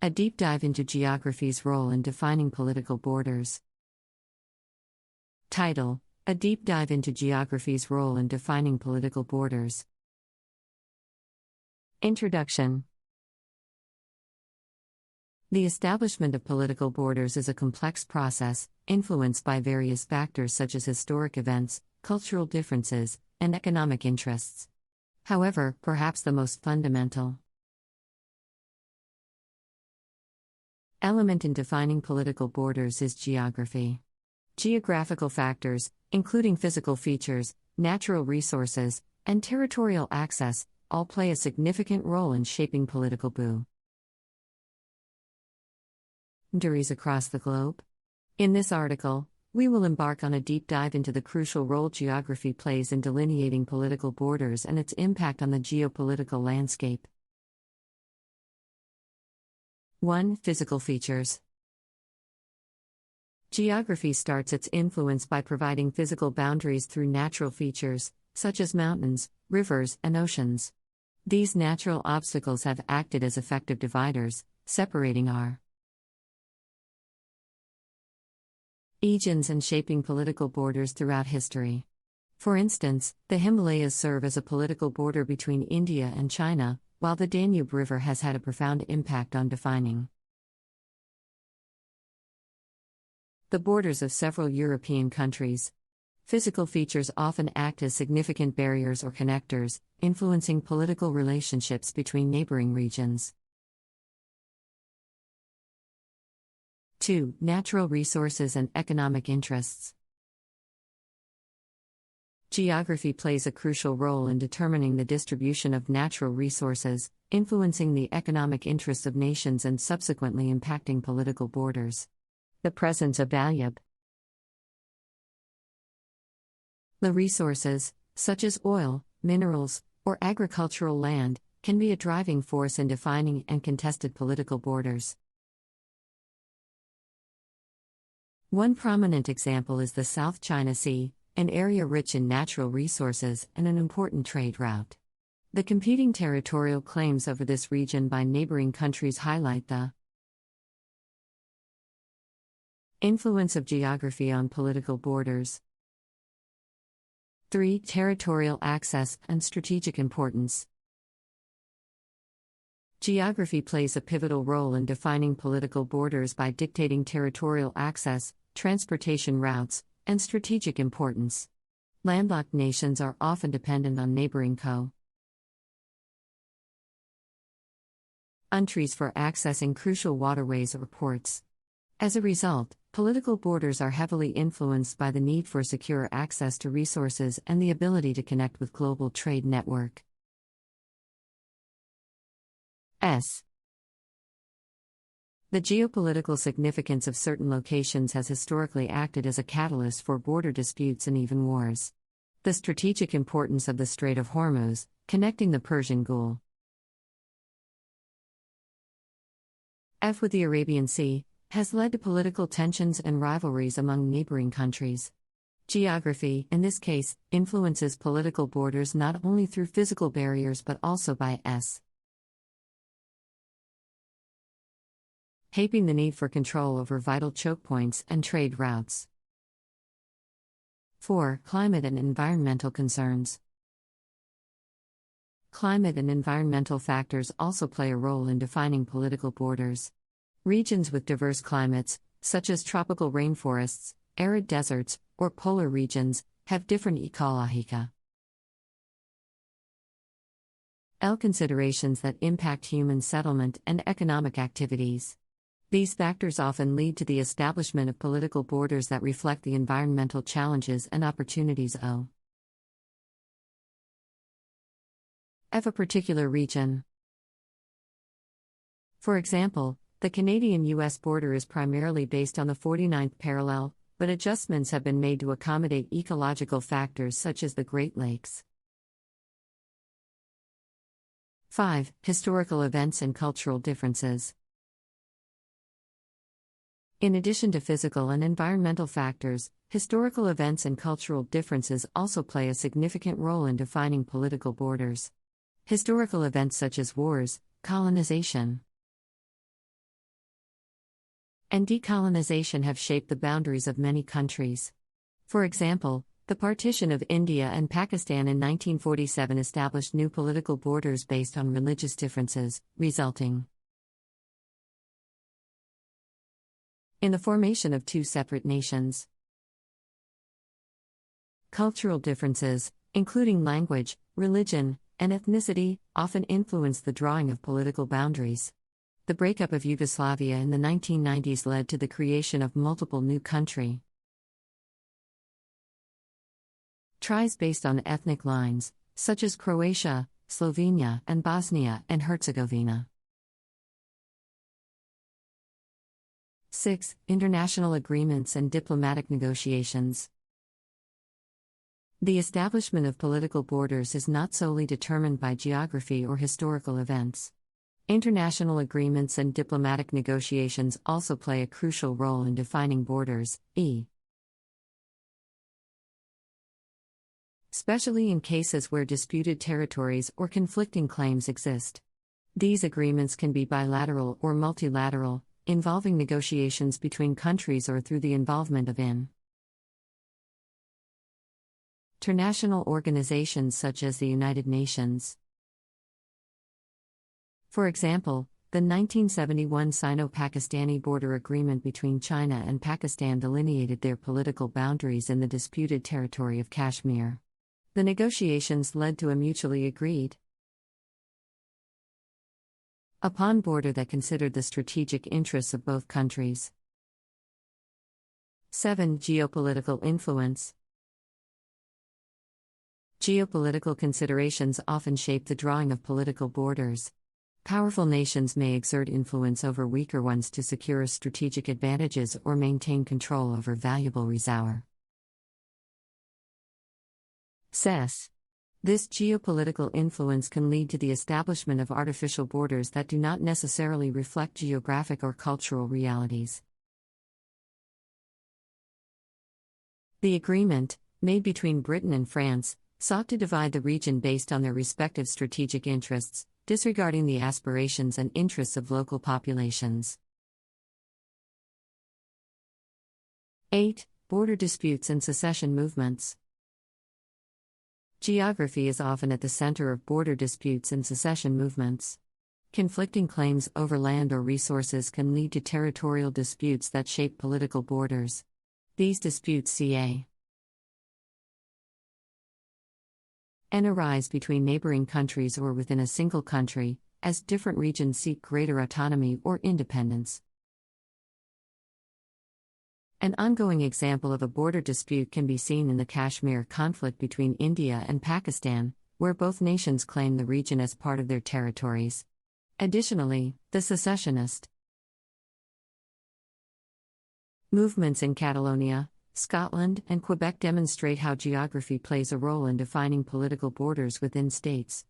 A deep dive into geography's role in defining political borders. Title: A deep dive into geography's role in defining political borders. Introduction. The establishment of political borders is a complex process, influenced by various factors such as historic events, cultural differences, and economic interests. However, perhaps the most fundamental element in defining political borders is geography. Geographical factors, including physical features, natural resources, and territorial access, all play a significant role in shaping political boundaries across the globe. In this article, we will embark on a deep dive into the crucial role geography plays in delineating political borders and its impact on the geopolitical landscape. 1. Physical features. Geography starts its influence by providing physical boundaries through natural features, such as mountains, rivers, and oceans. These natural obstacles have acted as effective dividers, separating our regions and shaping political borders throughout history. For instance, the Himalayas serve as a political border between India and China, while the Danube River has had a profound impact on defining the borders of several European countries. Physical features often act as significant barriers or connectors, influencing political relationships between neighboring regions. 2. Natural resources and economic interests. Geography plays a crucial role in determining the distribution of natural resources, influencing the economic interests of nations and subsequently impacting political borders. The presence of valuable resources, such as oil, minerals, or agricultural land, can be a driving force in defining and contested political borders. One prominent example is the South China Sea, an area rich in natural resources and an important trade route. The competing territorial claims over this region by neighboring countries highlight the influence of geography on political borders. 3. Territorial access and strategic importance. Geography plays a pivotal role in defining political borders by dictating territorial access, transportation routes, and strategic importance. Landlocked nations are often dependent on neighboring countries for accessing crucial waterways or ports. As a result, political borders are heavily influenced by the need for secure access to resources and the ability to connect with global trade networks. The geopolitical significance of certain locations has historically acted as a catalyst for border disputes and even wars. The strategic importance of the Strait of Hormuz, connecting the Persian Gulf with the Arabian Sea, has led to political tensions and rivalries among neighboring countries. Geography, in this case, influences political borders not only through physical barriers but also by shaping the need for control over vital choke points and trade routes. 4. Climate and environmental concerns. Climate and environmental factors also play a role in defining political borders. Regions with diverse climates, such as tropical rainforests, arid deserts, or polar regions, have different ecological considerations that impact human settlement and economic activities. These factors often lead to the establishment of political borders that reflect the environmental challenges and opportunities of a particular region. For example, the Canadian-US border is primarily based on the 49th parallel, but adjustments have been made to accommodate ecological factors such as the Great Lakes. 5. Historical events and cultural differences. In addition to physical and environmental factors, historical events and cultural differences also play a significant role in defining political borders. Historical events such as wars, colonization, and decolonization have shaped the boundaries of many countries. For example, the partition of India and Pakistan in 1947 established new political borders based on religious differences, resulting in the formation of two separate nations. Cultural differences, including language, religion, and ethnicity, often influence the drawing of political boundaries. The breakup of Yugoslavia in the 1990s led to the creation of multiple new countries based on ethnic lines, such as Croatia, Slovenia, and Bosnia and Herzegovina. 6. International agreements and diplomatic negotiations. The establishment of political borders is not solely determined by geography or historical events. International agreements and diplomatic negotiations also play a crucial role in defining borders, especially in cases where disputed territories or conflicting claims exist. These agreements can be bilateral or multilateral, involving negotiations between countries or through the involvement of international organizations such as the United Nations. For example, the 1971 Sino-Pakistani border agreement between China and Pakistan delineated their political boundaries in the disputed territory of Kashmir. The negotiations led to a mutually agreed upon border that considered the strategic interests of both countries. 7. Geopolitical influence. Geopolitical considerations often shape the drawing of political borders. Powerful nations may exert influence over weaker ones to secure strategic advantages or maintain control over valuable resources. This geopolitical influence can lead to the establishment of artificial borders that do not necessarily reflect geographic or cultural realities. The agreement, made between Britain and France, sought to divide the region based on their respective strategic interests, disregarding the aspirations and interests of local populations. 8. Border disputes and secession movements. Geography is often at the center of border disputes and secession movements. Conflicting claims over land or resources can lead to territorial disputes that shape political borders. These disputes arise between neighboring countries or within a single country, as different regions seek greater autonomy or independence. An ongoing example of a border dispute can be seen in the Kashmir conflict between India and Pakistan, where both nations claim the region as part of their territories. Additionally, the secessionist movements in Catalonia, Scotland, and Quebec demonstrate how geography plays a role in defining political borders within states.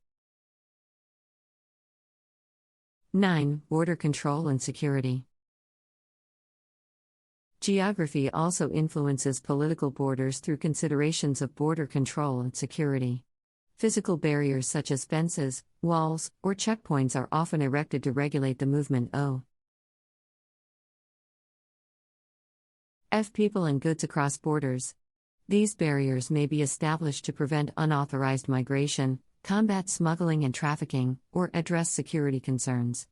9. Border control and security. Geography also influences political borders through considerations of border control and security. Physical barriers such as fences, walls, or checkpoints are often erected to regulate the movement of people and goods across borders. These barriers may be established to prevent unauthorized migration, combat smuggling and trafficking, or address security concerns.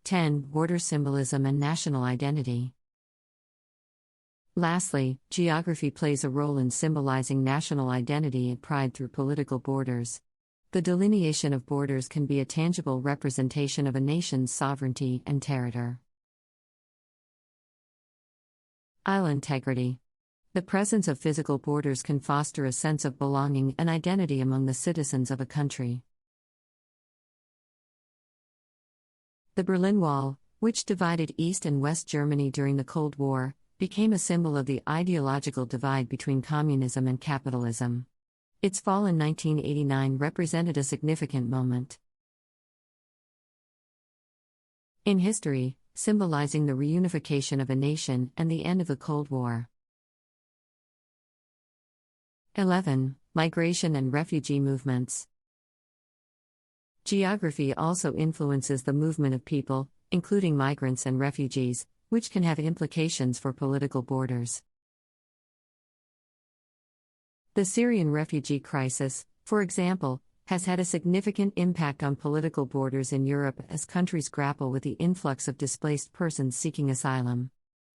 10. Border symbolism and national identity. Lastly, geography plays a role in symbolizing national identity and pride through political borders. The delineation of borders can be a tangible representation of a nation's sovereignty and territory. Integrity. The presence of physical borders can foster a sense of belonging and identity among the citizens of a country. The Berlin Wall, which divided East and West Germany during the Cold War, became a symbol of the ideological divide between communism and capitalism. Its fall in 1989 represented a significant moment in history, symbolizing the reunification of a nation and the end of the Cold War. 11. Migration and refugee movements. Geography also influences the movement of people, including migrants and refugees, which can have implications for political borders. The Syrian refugee crisis, for example, has had a significant impact on political borders in Europe as countries grapple with the influx of displaced persons seeking asylum.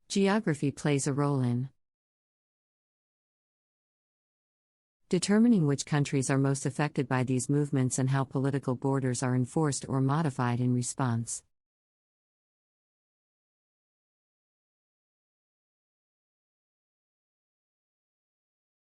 Geography plays a role in determining which countries are most affected by these movements and how political borders are enforced or modified in response.